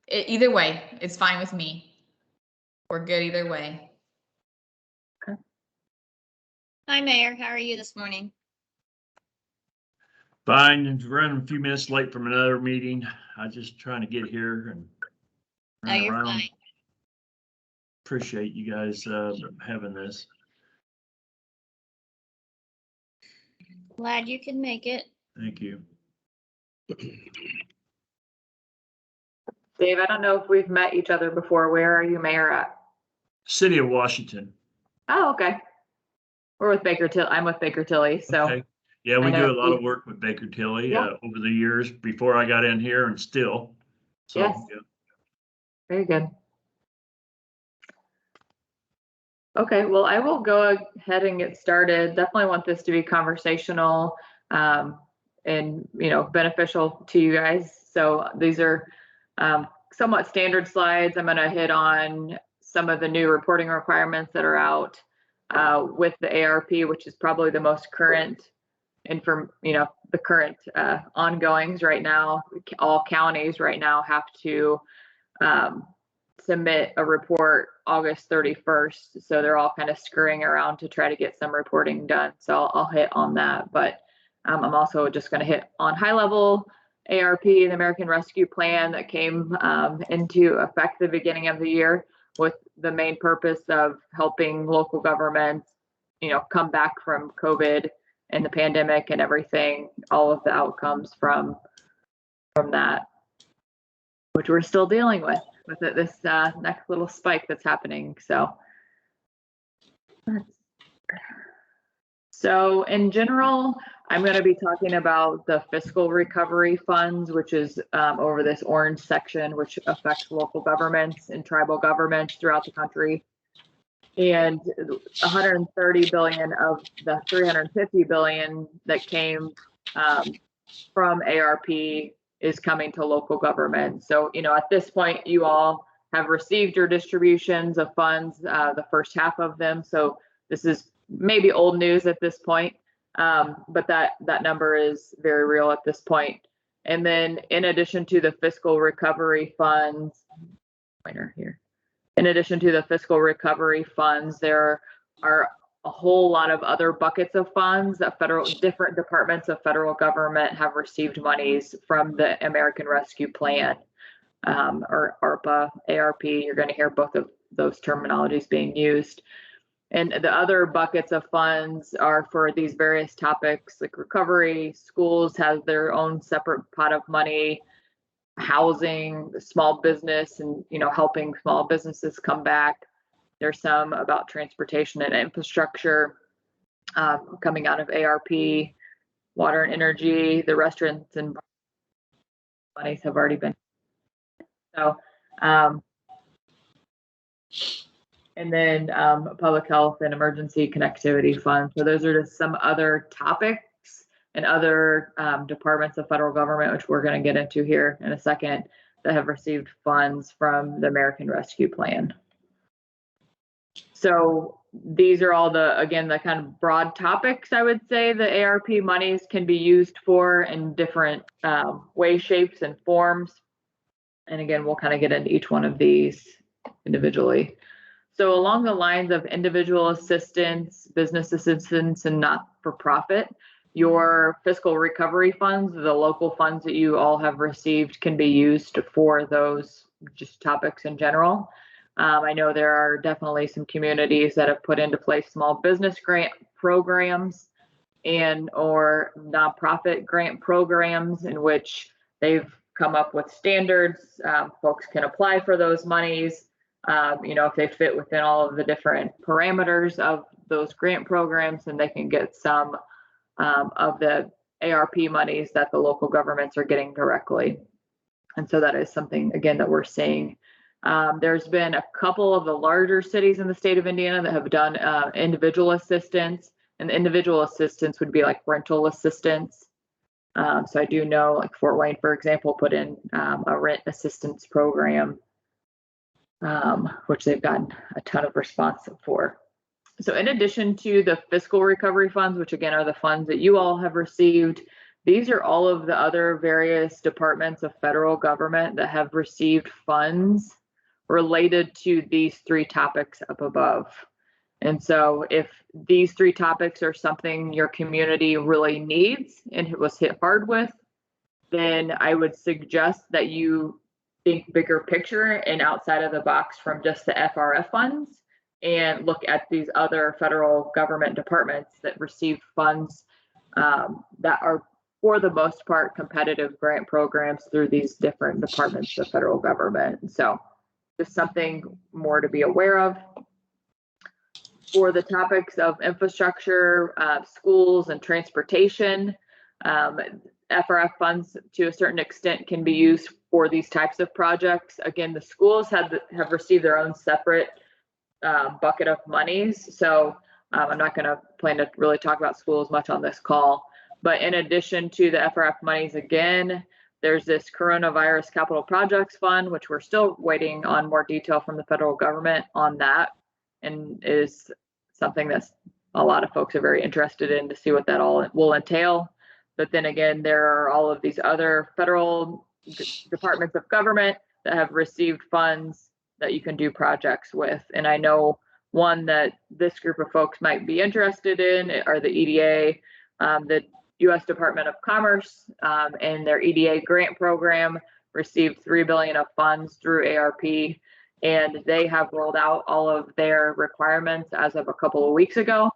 Either way, it's fine with me. We're good either way. Okay. Hi, Mayor. How are you this morning? Fine, and running a few minutes late from another meeting. I just trying to get here and No, run you're around. fine. Appreciate you guys having this. Glad you can make it. Thank you. Dave, I don't know if we've met each other before. Where are you mayor at? City of Washington. Oh, okay. We're with Baker Tilly. I'm with Baker Tilly. So Okay. Yeah, we I know do a lot of you- work with Baker Tilly Yeah. over the years before I got in here and still. So, Yes. yeah. Very good. Okay, well, I will go ahead and get started. Definitely want this to be conversational and beneficial to you guys. So these are somewhat standard slides. I'm going to hit on some of the new reporting requirements that are out with the ARP, which is probably the most current the current ongoings right now. All counties right now have to submit a report August 31st. So they're all kind of scurrying around to try to get some reporting done. So I'll hit on that. But I'm also just going to hit on high level ARP, the American Rescue Plan that came into effect the beginning of the year with the main purpose of helping local governments, come back from COVID and the pandemic and everything, all of the outcomes from that, which we're still dealing with this next little spike that's happening. So in general, I'm going to be talking about the fiscal recovery funds, which is over this orange section, which affects local governments and tribal governments throughout the country. And 130 billion of the 350 billion that came from ARP is coming to local government. So, at this point, you all have received your distributions of funds, the first half of them. So this is maybe old news at this point, but that number is very real at this point. And then in addition to the fiscal recovery funds, in addition to the fiscal recovery funds, there are a whole lot of other buckets of funds that different departments of federal government have received monies from the American Rescue Plan, or ARPA, ARP. You're going to hear both of those terminologies being used. And the other buckets of funds are for these various topics like recovery. Schools have their own separate pot of money, housing, small business, and helping small businesses come back. There's some about transportation and infrastructure coming out of ARP, water and energy. The restaurants and monies have already been. So, and then public health and emergency connectivity fund. So those are just some other topics and other departments of federal government, which we're going to get into here in a second, that have received funds from the American Rescue Plan. So these are all the kind of broad topics, I would say, the ARP monies can be used for in different ways, shapes, and forms. And again, we'll kind of get into each one of these individually. So along the lines of individual assistance, business assistance, and not-for-profit, your fiscal recovery funds, the local funds that you all have received, can be used for those just topics in general. I know there are definitely some communities that have put into place small business grant programs or nonprofit grant programs in which they've come up with standards. Folks can apply for those monies. If they fit within all of the different parameters of those grant programs, then they can get some of the ARP monies that the local governments are getting directly. And so that is something, again, that we're seeing. There's been a couple of the larger cities in the state of Indiana that have done individual assistance, and individual assistance would be like rental assistance. So I do know, like Fort Wayne, for example, put in a rent assistance program, which they've gotten a ton of response for. So in addition to the fiscal recovery funds, which again are the funds that you all have received, these are all of the other various departments of federal government that have received funds related to these three topics up above. And so if these three topics are something your community really needs and it was hit hard with, then I would suggest that you think bigger picture and outside of the box from just the FRF funds and look at these other federal government departments that receive funds that are, for the most part, competitive grant programs through these different departments of federal government. So just something more to be aware of. For the topics of infrastructure, schools, and transportation, FRF funds to a certain extent can be used for these types of projects. Again, the schools have received their own separate bucket of monies. So I'm not going to plan to really talk about schools much on this call. But in addition to the FRF monies, again, there's this Coronavirus Capital Projects Fund, which we're still waiting on more detail from the federal government on that, and is something that a lot of folks are very interested in to see what that all will entail. But then again, there are all of these other federal departments of government that have received funds that you can do projects with. And I know one that this group of folks might be interested in are the EDA, the U.S. Department of Commerce, and their EDA grant program received $3 billion of funds through ARP, and they have rolled out all of their requirements as of a couple of weeks ago.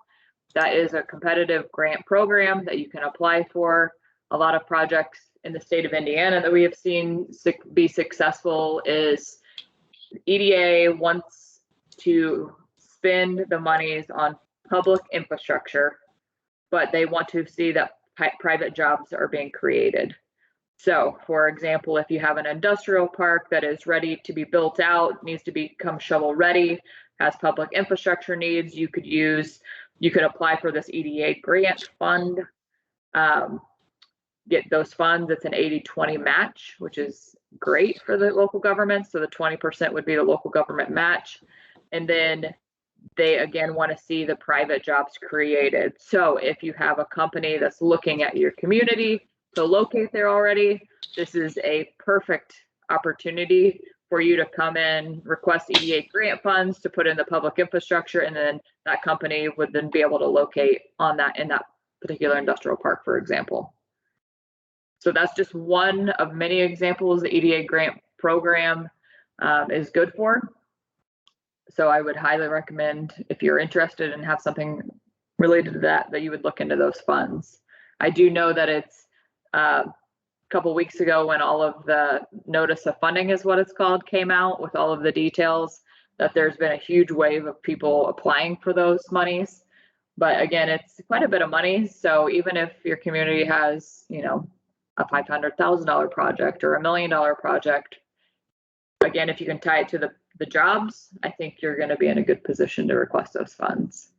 That is a competitive grant program that you can apply for. A lot of projects in the state of Indiana that we have seen be successful is EDA wants to spend the monies on public infrastructure, but they want to see that private jobs are being created. So, for example, if you have an industrial park that is ready to be built out, needs to become shovel ready, has public infrastructure needs, you could apply for this EDA grant fund, get those funds. It's an 80-20 match, which is great for the local government. So the 20% would be the local government match. And then they again want to see the private jobs created. So if you have a company that's looking at your community to locate there already, this is a perfect opportunity for you to come in, request EDA grant funds to put in the public infrastructure, and then that company would then be able to locate on that in that particular industrial park, for example. So that's just one of many examples the EDA grant program is good for. So I would highly recommend, if you're interested and have something related to that, that you would look into those funds. I do know that it's a couple weeks ago when all of the notice of funding is what it's called came out with all of the details, that there's been a huge wave of people applying for those monies. But again, it's quite a bit of money. So even if your community has, you know, a $500,000 project or $1 million project, again, if you can tie it to the jobs, I think you're going to be in a good position to request those funds.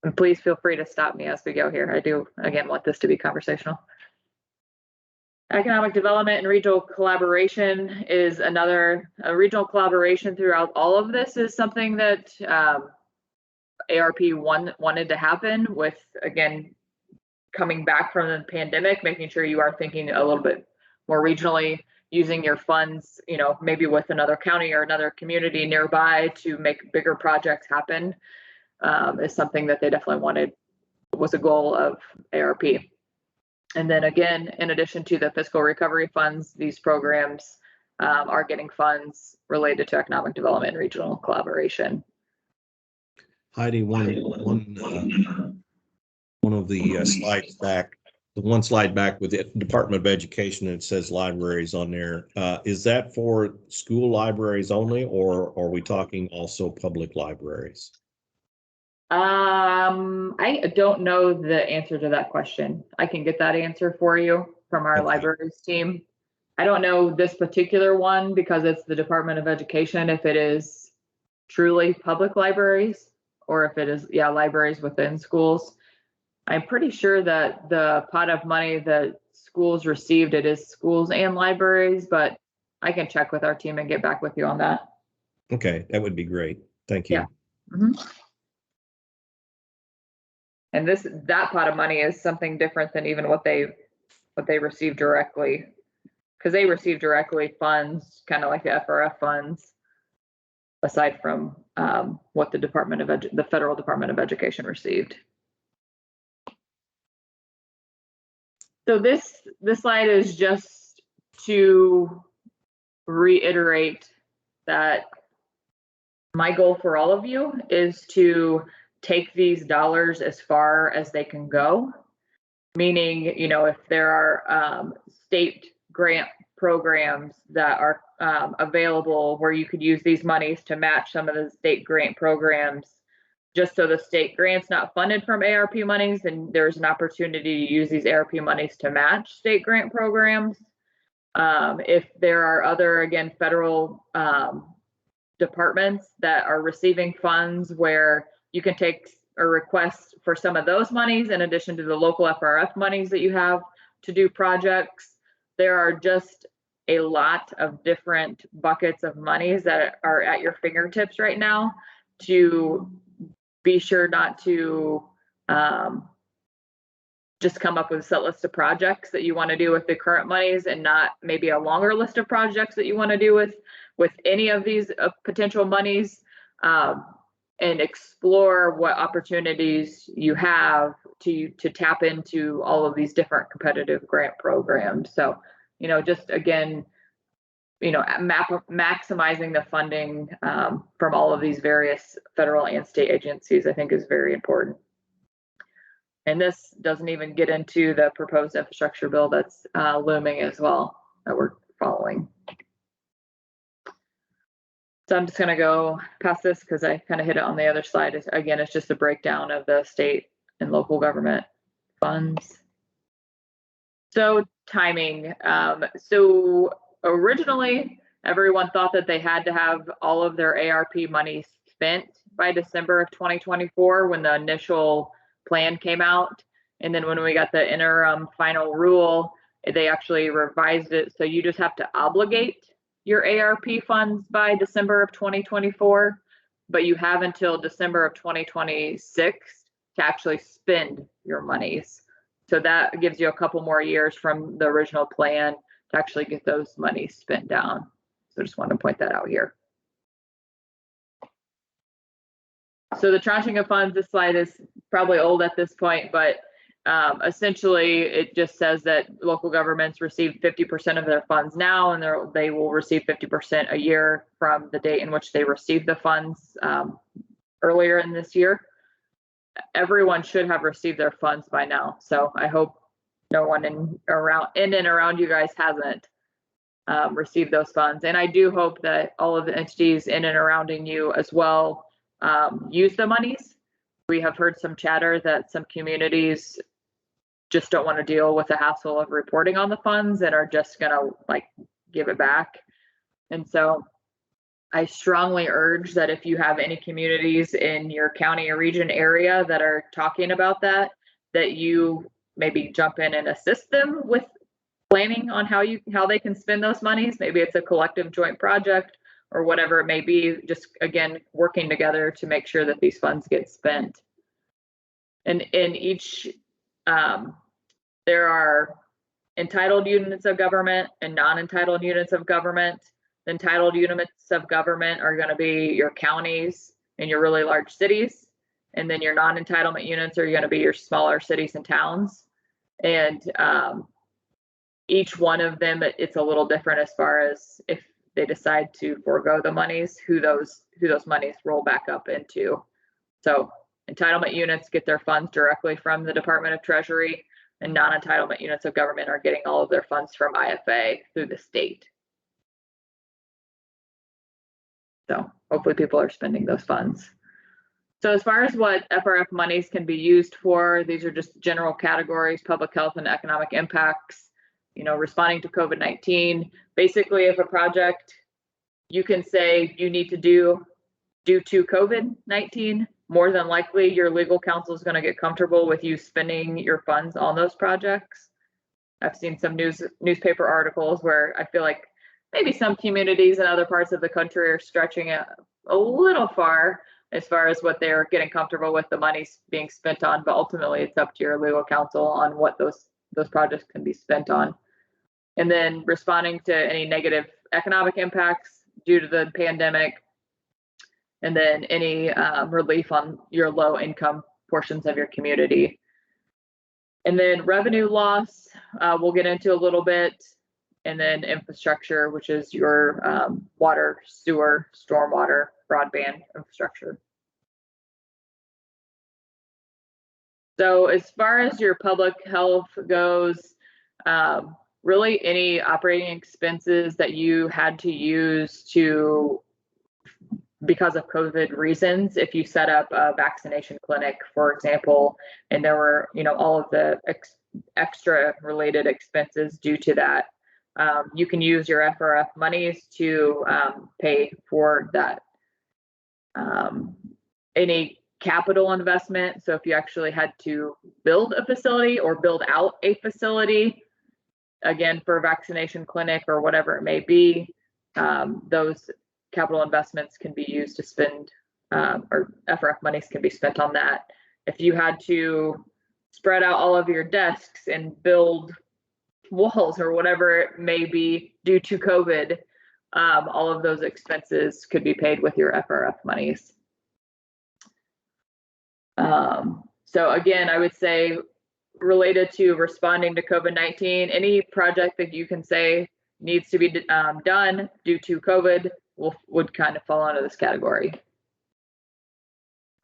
And please feel free to stop me as we go here. I do, again, want this to be conversational. Economic development and regional collaboration is another, regional collaboration throughout all of this is something that ARP wanted to happen with, again, coming back from the pandemic, making sure you are thinking a little bit more regionally, using your funds, you know, maybe with another county or another community nearby to make bigger projects happen, is something that they definitely wanted, was a goal of ARP. And then again, in addition to the fiscal recovery funds, these programs are getting funds related to economic development and regional collaboration. Heidi, one of the slides back, the one slide back with the Department of Education, it says libraries on there. Is that for school libraries only, or are we talking also public libraries? I don't know the answer to that question. I can get that answer for you from our libraries team. I don't know this particular one because it's the Department of Education, if it is truly public libraries or if it is, yeah, libraries within schools. I'm pretty sure that the pot of money that schools received, it is schools and libraries, but I can check with our team and get back with you on that. Okay, that would be great. Thank you. Yeah. Mm-hmm. And that pot of money is something different than even what they receive directly. Because they receive directly funds, kind of like the FRF funds, aside from what the Federal Department of Education received. So this slide is just to reiterate that my goal for all of you is to take these dollars as far as they can go. Meaning, you know, if there are state grant programs that are available where you could use these monies to match some of the state grant programs, just so the state grant's not funded from ARP monies, and there's an opportunity to use these ARP monies to match state grant programs. If there are other, again, federal departments that are receiving funds where you can take a request for some of those monies in addition to the local FRF monies that you have to do projects. There are just a lot of different buckets of monies that are at your fingertips right now to be sure not to just come up with a set list of projects that you want to do with the current monies and not maybe a longer list of projects that you want to do with any of these potential monies, and explore what opportunities you have to tap into all of these different competitive grant programs. So, you know, just again, you know, maximizing the funding from all of these various federal and state agencies, I think, is very important. And this doesn't even get into the proposed infrastructure bill that's looming as well that we're following. So I'm just going to go past this because I kind of hit it on the other slide. Again, it's just a breakdown of the state and local government funds. So timing. So originally, everyone thought that they had to have all of their ARP money spent by December of 2024 when the initial plan came out. And then when we got the interim final rule, they actually revised it. So you just have to obligate your ARP funds by December of 2024, but you have until December of 2026 to actually spend your monies. So that gives you a couple more years from the original plan to actually get those monies spent down. So just wanted to point that out here. So the tranching of funds, this slide is probably old at this point, but essentially it just says that local governments receive 50% of their funds now, and they will receive 50% a year from the date in which they receive the funds earlier in this year. Everyone should have received their funds by now. So I hope no one in and around you guys hasn't received those funds. And I do hope that all of the entities in and around you as well use the monies. We have heard some chatter that some communities just don't want to deal with the hassle of reporting on the funds and are just gonna like give it back. And so I strongly urge that if you have any communities in your county or region area that are talking about that you maybe jump in and assist them with planning on how they can spend those monies. Maybe it's a collective joint project or whatever it may be, just again, working together to make sure that these funds get spent. And in each, there are entitled units of government and non-entitled units of government. The entitled units of government are going to be your counties and your really large cities. And then your non-entitlement units are going to be your smaller cities and towns. And each one of them, it's a little different as far as if they decide to forego the monies, who those monies roll back up into. So entitlement units get their funds directly from the Department of Treasury, and non-entitlement units of government are getting all of their funds from IFA through the state. So hopefully people are spending those funds. So as far as what FRF monies can be used for, these are just general categories: public health and economic impacts, you know, responding to COVID-19. Basically, if a project you can say you need to do due to COVID-19, more than likely your legal counsel is going to get comfortable with you spending your funds on those projects. I've seen some newspaper articles where I feel like maybe some communities in other parts of the country are stretching it a little far as far as what they're getting comfortable with the money being spent on, but ultimately it's up to your legal counsel on what those projects can be spent on. And then responding to any negative economic impacts due to the pandemic, and then any relief on your low income portions of your community. And then revenue loss, we'll get into a little bit. And then infrastructure, which is your water, sewer, stormwater, broadband infrastructure. So as far as your public health goes, really any operating expenses that you had to use because of COVID reasons, if you set up a vaccination clinic, for example, and there were, all of the extra related expenses due to that, you can use your FRF monies to pay for that. Any capital investment, so if you actually had to build a facility or build out a facility, again, for a vaccination clinic or whatever it may be, those capital investments can be used to spend, or FRF monies can be spent on that. If you had to spread out all of your desks and build walls or whatever it may be due to COVID, all of those expenses could be paid with your FRF monies. So again, I would say related to responding to COVID-19, any project that you can say needs to be done due to COVID would kind of fall under this category.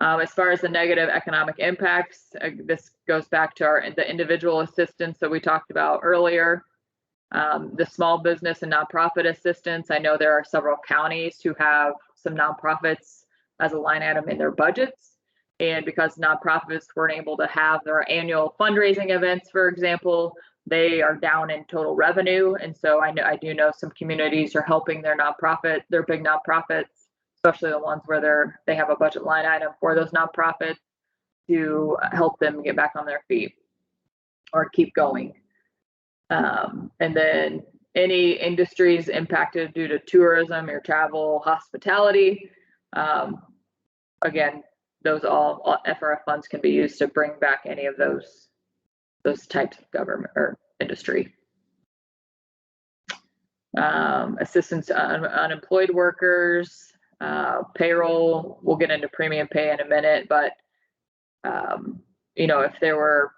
As far as the negative economic impacts, this goes back to the individual assistance that we talked about earlier. The small business and nonprofit assistance. I know there are several counties who have some nonprofits as a line item in their budgets. And because nonprofits weren't able to have their annual fundraising events, for example, they are down in total revenue. And so I do know some communities are helping their big nonprofits, especially the ones where they have a budget line item for those nonprofits, to help them get back on their feet or keep going. And then any industries impacted due to tourism or travel, hospitality, again, those all FRF funds can be used to bring back any of those types of government or industry. Assistance to unemployed workers, payroll. We'll get into premium pay in a minute, but if there were,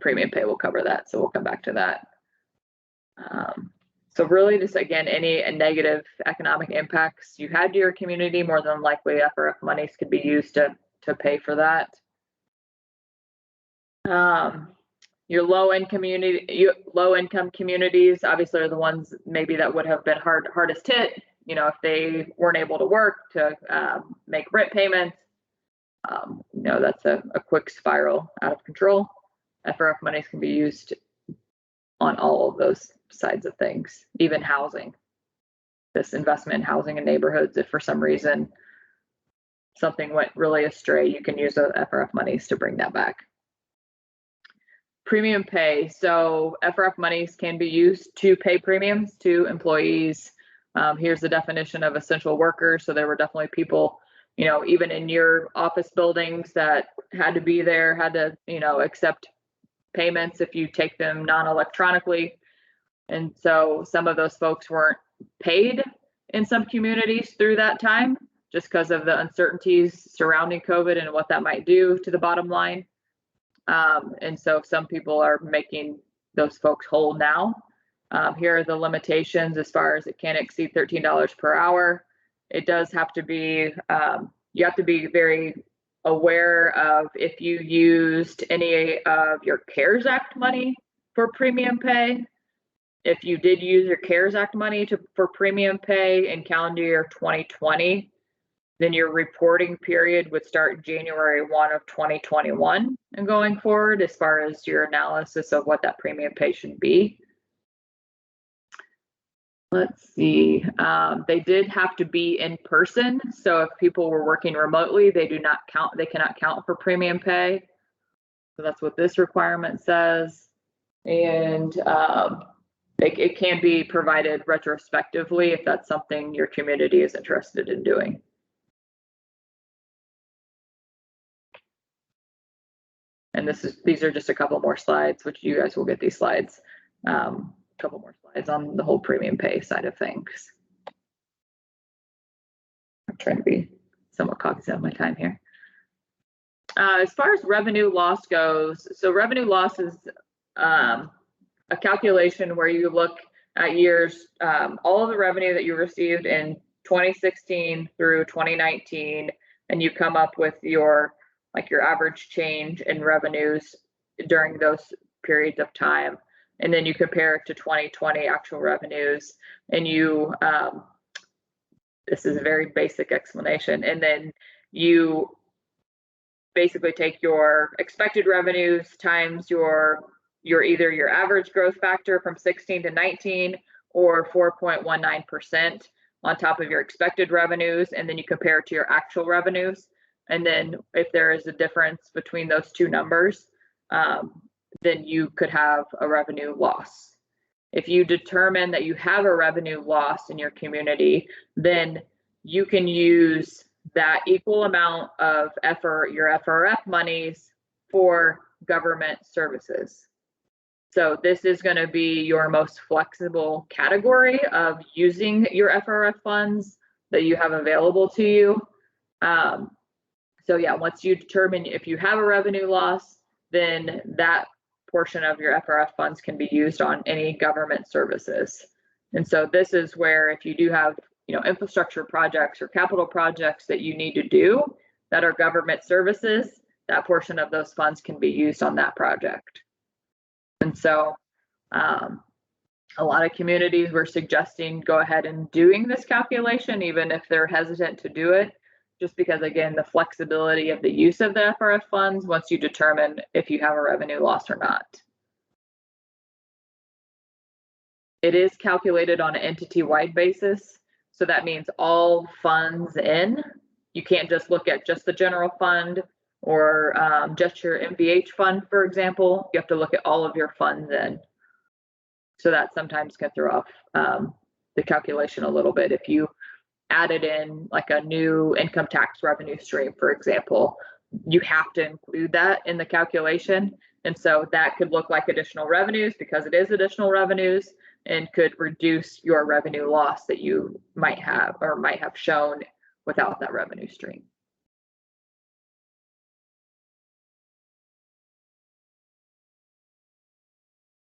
premium pay will cover that, so we'll come back to that. So really just, again, any negative economic impacts you had to your community, more than likely FRF monies could be used to pay for that. Your low income communities obviously are the ones maybe that would have been hardest hit, if they weren't able to work to make rent payments. That's a quick spiral out of control. FRF monies can be used on all of those sides of things, even housing. This investment in housing and neighborhoods, if for some reason something went really astray, you can use the FRF monies to bring that back. Premium pay. So FRF monies can be used to pay premiums to employees. Here's the definition of essential workers. So there were definitely people, even in your office buildings that had to be there, had to, accept payments if you take them non-electronically. And so some of those folks weren't paid in some communities through that time, just because of the uncertainties surrounding COVID and what that might do to the bottom line. And so some people are making those folks whole now. Here are the limitations as far as it can't exceed $13 per hour. It does have to be, you have to be very aware of if you used any of your CARES Act money for premium pay. If you did use your CARES Act money for premium pay in calendar year 2020, then your reporting period would start January 1 of 2021 and going forward as far as your analysis of what that premium pay should be. Let's see, they did have to be in person. So if people were working remotely, they cannot count for premium pay. So that's what this requirement says. And it can be provided retrospectively if that's something your community is interested in doing. And these are just a couple more slides, which you guys will get these slides. A couple more slides on the whole premium pay side of things. I'm trying to be somewhat cognizant of my time here. As far as revenue loss goes, so revenue loss is a calculation where you look at years, all of the revenue that you received in 2016 through 2019, and you come up with your average change in revenues during those periods of time. And then you compare it to 2020 actual revenues, and you, this is a very basic explanation, and then you basically take your expected revenues times your either your average growth factor from 16 to 19 or 4.19% on top of your expected revenues, and then you compare it to your actual revenues. And then if there is a difference between those two numbers, then you could have a revenue loss. If you determine that you have a revenue loss in your community, then you can use that equal amount of your FRF monies for government services. So this is going to be your most flexible category of using your FRF funds that you have available to you. So yeah, once you determine if you have a revenue loss, then that portion of your FRF funds can be used on any government services. And so this is where if you do have, infrastructure projects or capital projects that you need to do that are government services, that portion of those funds can be used on that project. And so a lot of communities were suggesting go ahead and doing this calculation, even if they're hesitant to do it, just because, again, the flexibility of the use of the FRF funds once you determine if you have a revenue loss or not. It is calculated on an entity-wide basis. So that means all funds in. You can't just look at just the general fund or just your MVH fund, for example. You have to look at all of your funds in. So that sometimes can throw off the calculation a little bit. If you added in like a new income tax revenue stream, for example, you have to include that in the calculation. And so that could look like additional revenues because it is additional revenues, and could reduce your revenue loss that you might have or might have shown without that revenue stream.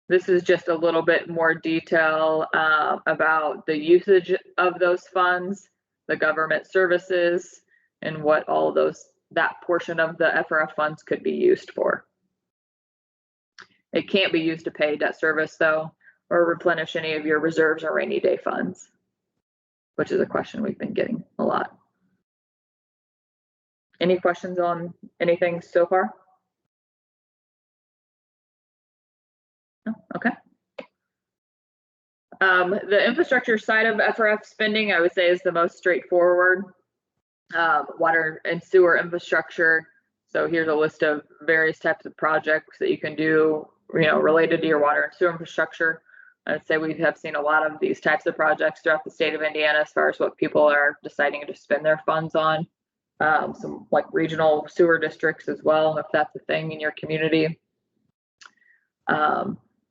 This is just a little bit more detail about the usage of those funds, the government services, and what all that portion of the FRF funds could be used for. It can't be used to pay debt service though, or replenish any of your reserves or rainy day funds, which is a question we've been getting a lot. Any questions on anything so far? No? Okay. The infrastructure side of FRF spending, I would say, is the most straightforward. Water and sewer infrastructure. So here's a list of various types of projects that you can do, related to your water and sewer infrastructure. I'd say we have seen a lot of these types of projects throughout the state of Indiana as far as what people are deciding to spend their funds on. Some like regional sewer districts as well, if that's a thing in your community.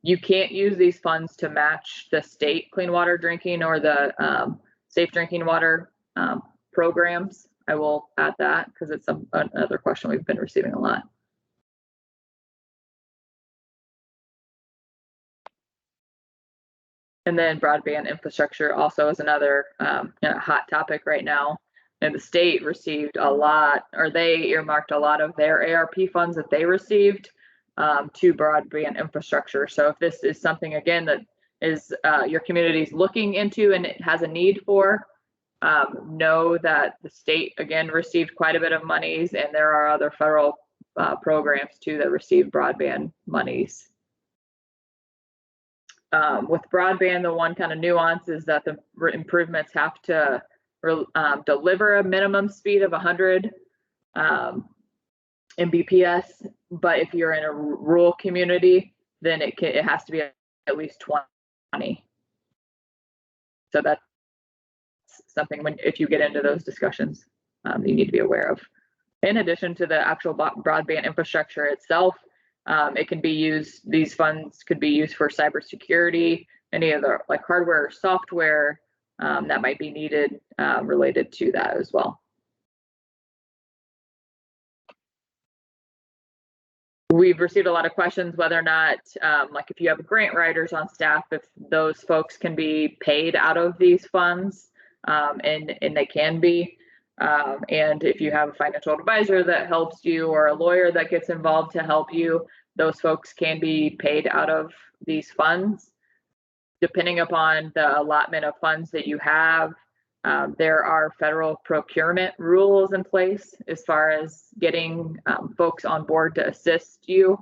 You can't use these funds to match the state clean water drinking or the safe drinking water programs. I will add that because it's another question we've been receiving a lot. And then broadband infrastructure also is another hot topic right now. And the state received a lot, or they earmarked a lot of their ARP funds that they received to broadband infrastructure. So if this is something, again, that is your community's looking into and it has a need for, know that the state, again, received quite a bit of monies, and there are other federal programs too that receive broadband monies. With broadband, the one kind of nuance is that the improvements have to deliver a minimum speed of 100 Mbps, but if you're in a rural community, then it has to be at least 20. So that's something if you get into those discussions, you need to be aware of. In addition to the actual broadband infrastructure itself, It can be used, these funds could be used for cybersecurity, any other like hardware or software that might be needed related to that as well. We've received a lot of questions whether or not, like if you have grant writers on staff, if those folks can be paid out of these funds, and they can be. And if you have a financial advisor that helps you or a lawyer that gets involved to help you, those folks can be paid out of these funds. Depending upon the allotment of funds that you have, there are federal procurement rules in place as far as getting folks on board to assist you.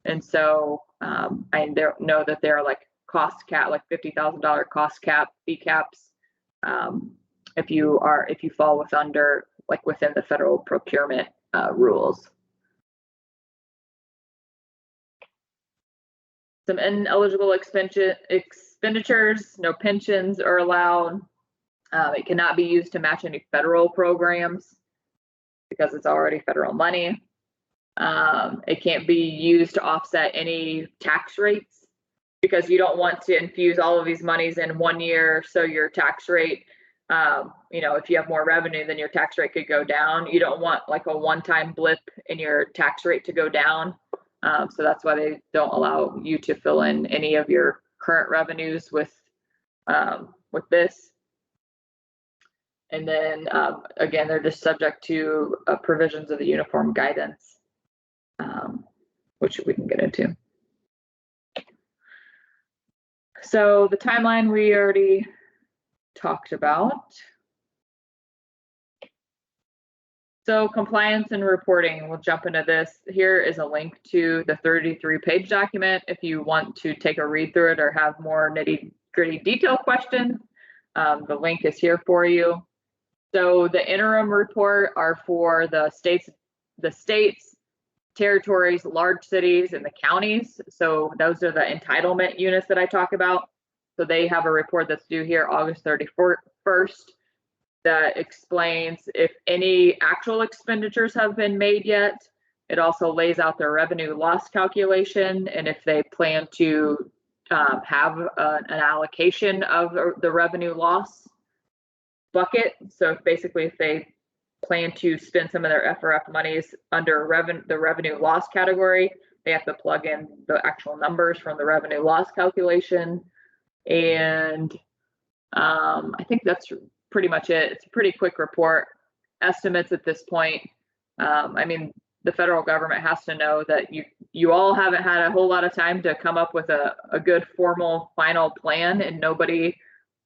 And so I know that there are like cost cap, like $50,000 cost cap, fee caps. If you fall within the federal procurement rules. Some ineligible expenditures, no pensions are allowed. It cannot be used to match any federal programs because it's already federal money. It can't be used to offset any tax rates because you don't want to infuse all of these monies in 1 year. So your tax rate, if you have more revenue, then your tax rate could go down. You don't want like a one-time blip in your tax rate to go down. So that's why they don't allow you to fill in any of your current revenues with this. And then again, they're just subject to provisions of the uniform guidance, which we can get into. So the timeline we already talked about. So compliance and reporting, we'll jump into this. Here is a link to the 33-page document if you want to take a read through it or have more nitty-gritty detail questions. The link is here for you. So the interim report are for the states, territories, large cities, and the counties. So those are the entitlement units that I talk about. So they have a report that's due here August 31st that explains if any actual expenditures have been made yet. It also lays out their revenue loss calculation and if they plan to have an allocation of the revenue loss bucket. So basically if they plan to spend some of their FRF monies under the revenue loss category, they have to plug in the actual numbers from the revenue loss calculation. And I think that's pretty much it. It's a pretty quick report. Estimates at this point. I mean, the federal government has to know that you all haven't had a whole lot of time to come up with a good formal final plan, and nobody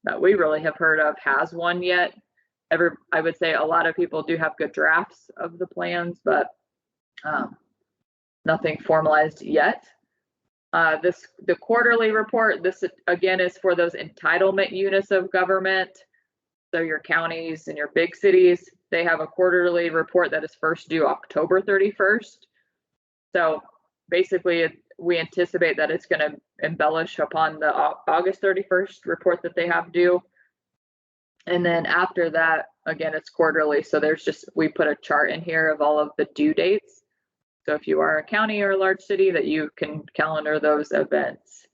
that we really have heard of has one yet. I would say a lot of people do have good drafts of the plans, but nothing formalized yet. The quarterly report, this again is for those entitlement units of government. So your counties and your big cities, they have a quarterly report that is first due October 31st. So basically we anticipate that it's going to embellish upon the August 31st report that they have due. And then after that, again, it's quarterly. So we put a chart in here of all of the due dates. So if you are a county or a large city, that you can calendar those events.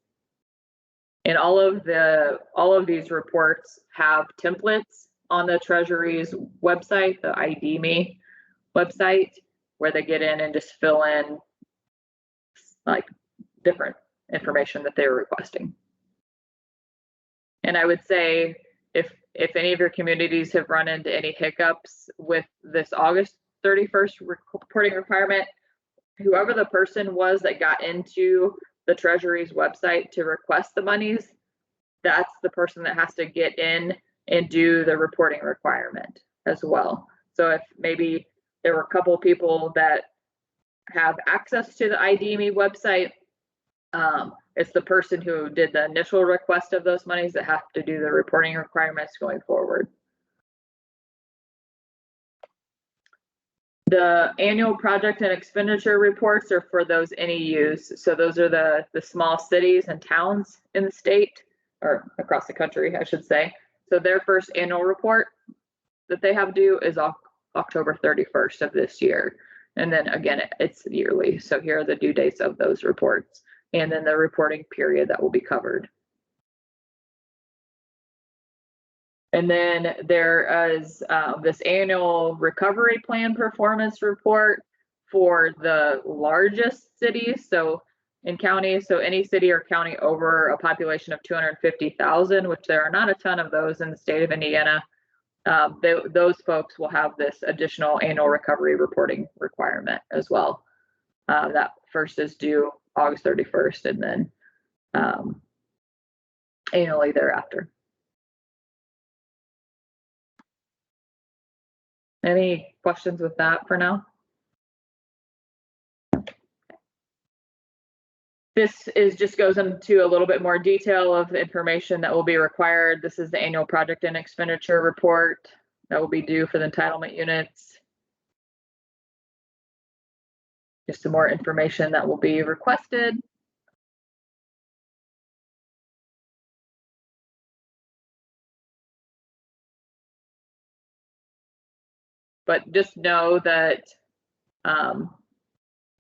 And all of these reports have templates on the Treasury's website, the ID.me website, where they get in and just fill in like different information that they were requesting. And I would say if any of your communities have run into any hiccups with this August 31st reporting requirement, whoever the person was that got into the Treasury's website to request the monies, that's the person that has to get in and do the reporting requirement as well. So if maybe there were a couple of people that have access to the ID.me website, it's the person who did the initial request of those monies that have to do the reporting requirements going forward. The annual project and expenditure reports are for those NEUs. So those are the small cities and towns in the state, or across the country, I should say. So their first annual report that they have due is October 31st of this year. And then again, it's yearly. So here are the due dates of those reports and then the reporting period that will be covered. And then there is this annual recovery plan performance report for the largest cities. So in counties, so any city or county over a population of 250,000, which there are not a ton of those in the state of Indiana, those folks will have this additional annual recovery reporting requirement as well. That first is due August 31st and then annually thereafter. Any questions with that for now? This just goes into a little bit more detail of the information that will be required. This is the annual project and expenditure report that will be due for the entitlement units. Just some more information that will be requested. But just know that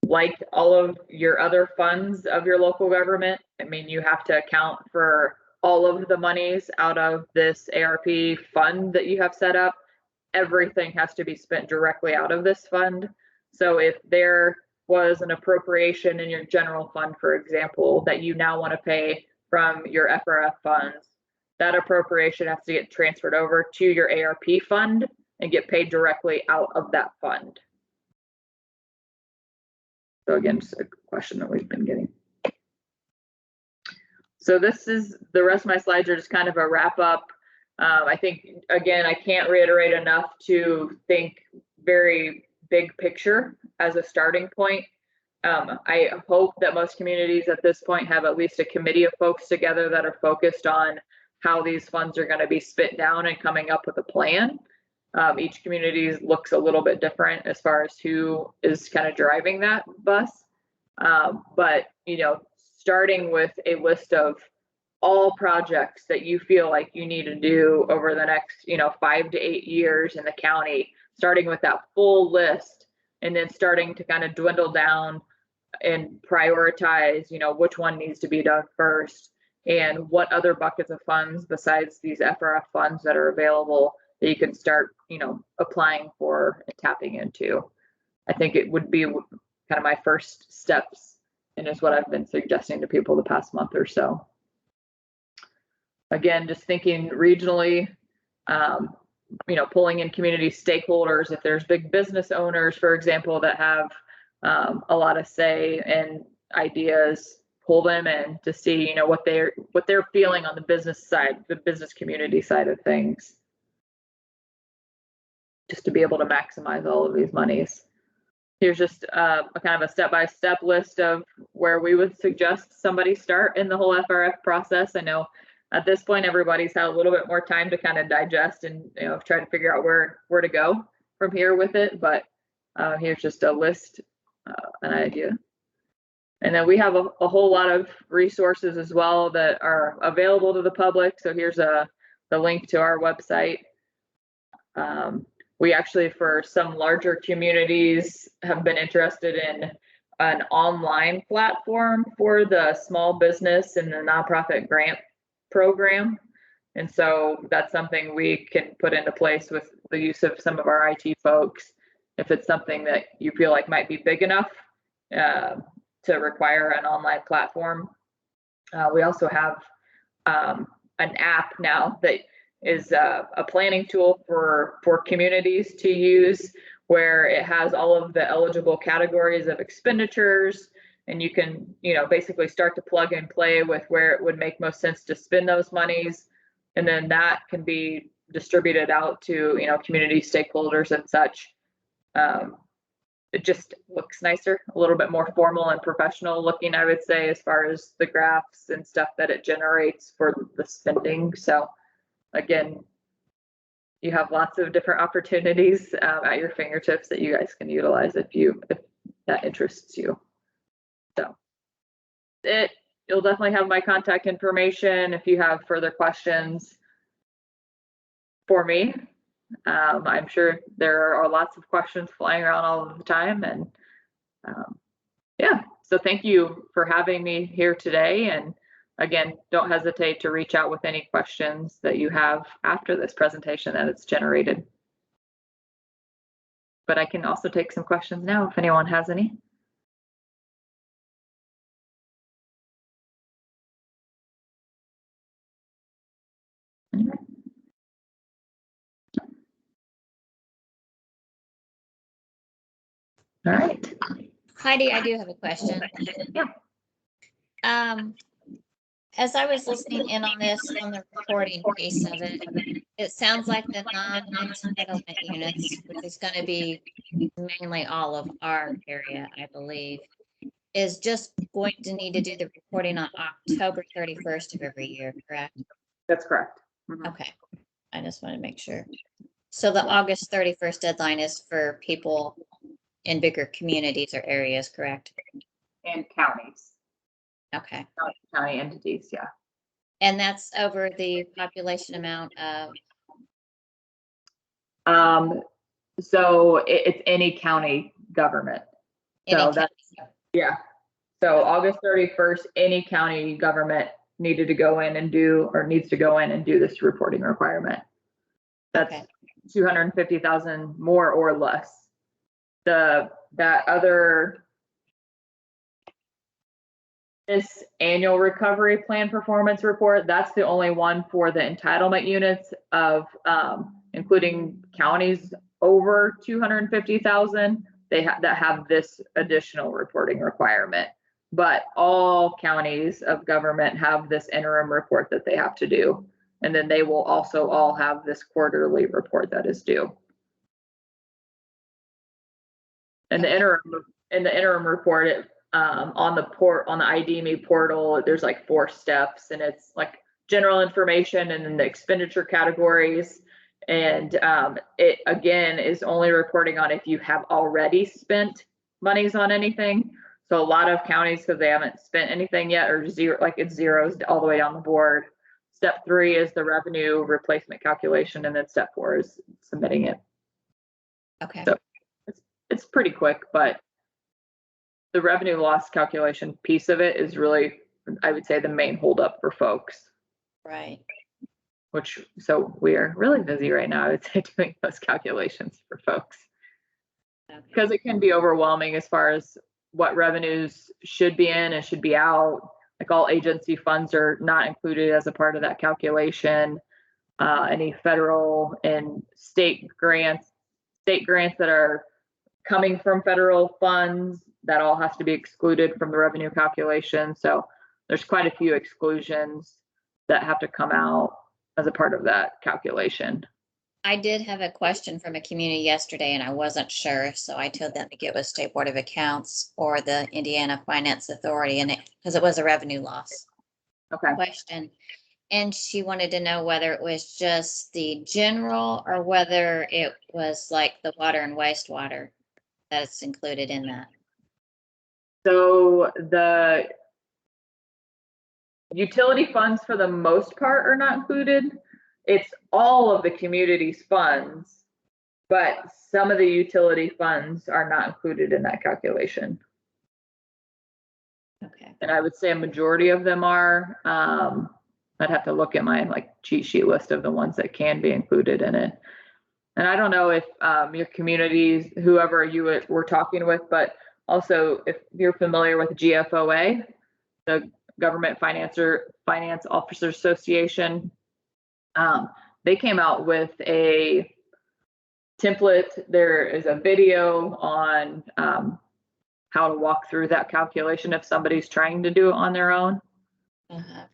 like all of your other funds of your local government, I mean, you have to account for all of the monies out of this ARP fund that you have set up. Everything has to be spent directly out of this fund. So if there was an appropriation in your general fund, for example, that you now want to pay from your FRF funds, that appropriation has to get transferred over to your ARP fund and get paid directly out of that fund. So again, just a question that we've been getting. So this is, the rest of my slides are just kind of a wrap up. I think, again, I can't reiterate enough to think very big picture as a starting point. I hope that most communities at this point have at least a committee of folks together that are focused on how these funds are going to be spit down and coming up with a plan. Each community looks a little bit different as far as who is kind of driving that bus. But, you know, starting with a list of all projects that you feel like you need to do over the next, 5 to 8 years in the county, starting with that full list and then starting to kind of dwindle down and prioritize, which one needs to be done first and what other buckets of funds besides these FRF funds that are available that you can start, applying for and tapping into. I think it would be kind of my first steps, and is what I've been suggesting to people the past month or so. Again, just thinking regionally, pulling in community stakeholders. If there's big business owners, for example, that have a lot of say and ideas, pull them in to see, what they're feeling on the business side, the business community side of things, just to be able to maximize all of these monies. Here's just a kind of a step-by-step list of where we would suggest somebody start in the whole FRF process. I know at this point, everybody's had a little bit more time to kind of digest and, try to figure out where to go from here with it. But here's just a list, an idea. And then we have a whole lot of resources as well that are available to the public. So here's the link to our website. We actually, for some larger communities, have been interested in an online platform for the small business and the nonprofit grant program. And so that's something we can put into place with the use of some of our IT folks. If it's something that you feel like might be big enough to require an online platform. We also have an app now that is a planning tool for communities to use, where it has all of the eligible categories of expenditures, and you can, basically start to plug and play with where it would make most sense to spend those monies. And then that can be distributed out to, community stakeholders and such. It just looks nicer, a little bit more formal and professional looking, I would say, as far as the graphs and stuff that it generates for the spending. So again, you have lots of different opportunities at your fingertips that you guys can utilize if that interests you. So you'll definitely have my contact information if you have further questions for me. I'm sure there are lots of questions flying around all of the time, and yeah, so thank you for having me here today. And again, don't hesitate to reach out with any questions that you have after this presentation that it's generated. But I can also take some questions now if anyone has any. All right. Heidi, I do have a question. Yeah. As I was listening in on this, on the reporting piece of it, it sounds like the non-entitlement units, which is going to be mainly all of our area, I believe, is just going to need to do the reporting on October 31st of every year, correct? That's correct. Mhm. Okay, I just want to make sure. So the August 31st deadline is for people in bigger communities or areas, correct? And counties, Okay, county entities, yeah. and that's over the population amount of, So it's any county government. any So that's, county. yeah. So August 31st, any county government needed to go in and do, or needs to go in and do this reporting requirement. That's Okay. 250,000 more or less. That other, this annual recovery plan performance report, that's the only one for the entitlement units of, including counties over 250,000. They have this additional reporting requirement, but all counties of government have this interim report that they have to do. And then they will also all have this quarterly report that is due. And the interim report, on the ID.me portal, there's like 4 steps, and it's like general information and then the expenditure categories. And it again is only reporting on if you have already spent monies on anything. So a lot of counties, because they haven't spent anything yet, or zero, like it's zeros all the way down the board. Step 3 is the revenue replacement calculation, and then step 4 is submitting it. Okay. So it's pretty quick, but the revenue loss calculation piece of it is really, I would say, the main holdup for folks. Right. So we are really busy right now, I would say, doing those calculations for folks. Okay. Because it can be overwhelming as far as what revenues should be in and should be out. Like all agency funds are not included as a part of that calculation. Any federal and state grants that are coming from federal funds, that all has to be excluded from the revenue calculation. So there's quite a few exclusions that have to come out as a part of that calculation. I did have a question from a community yesterday and I wasn't sure, so I told them to get with State Board of Accounts or the Indiana Finance Authority, and because it was a revenue loss Okay. question. And she wanted to know whether it was just the general or whether it was like the water and wastewater that's included in that. So the utility funds for the most part are not included. It's all of the community's funds, but some of the utility funds are not included in that calculation. Okay. And I would say a majority of them are. I'd have to look at my cheat sheet list of the ones that can be included in it. And I don't know if your communities, whoever you were talking with, but also if you're familiar with GFOA, the Government Finance Officers Association, they came out with a template. There is a video on how to walk through that calculation if somebody's trying to do it on their own. Uh-huh.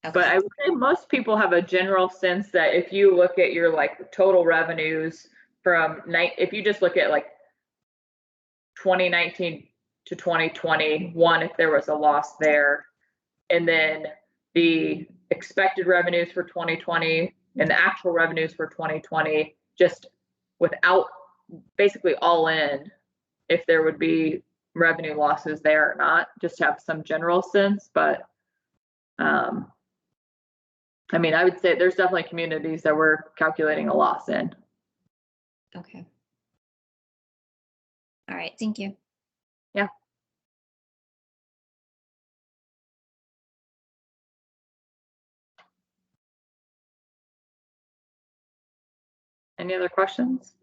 But Okay. I would say most people have a general sense that if you look at your total revenues if you just look at 2019 to 2021, if there was a loss there, and then the expected revenues for 2020 and the actual revenues for 2020, just without basically all in, if there would be revenue losses there or not, just have some general sense. But I mean, I would say there's definitely communities that we're calculating a loss in. Okay. All right, thank you. Any other questions?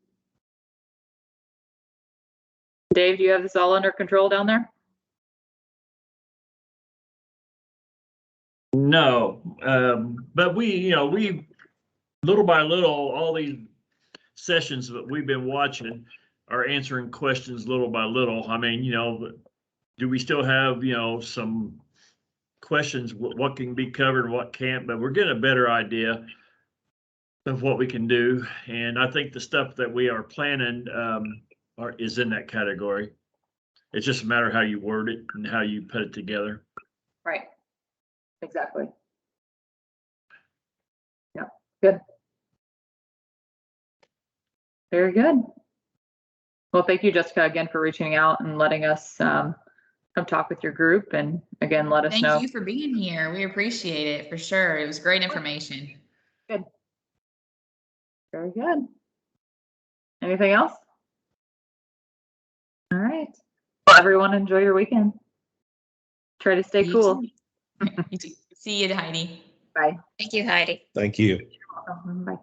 Dave, do you have this all under control down there? No, but we little by little, all these sessions that we've been watching are answering questions little by little. I mean, do we still have, some questions, what can be covered, what can't, but we're getting a better idea of what we can do. And I think the stuff that we are planning, is in that category. It's just a matter of how you word it and how you put it together. Right. Exactly. Yeah, good. Very good. Well, thank you, Jessica, again for reaching out and letting us come talk with your group, and again, let us Thank know. you for being here. We appreciate it for sure. It was great information. Good. Very good. Anything else? All right. Well, everyone enjoy your weekend. Try to stay You cool. too. You too. See you, Heidi. Bye. Thank you, Heidi. Thank you. Bye.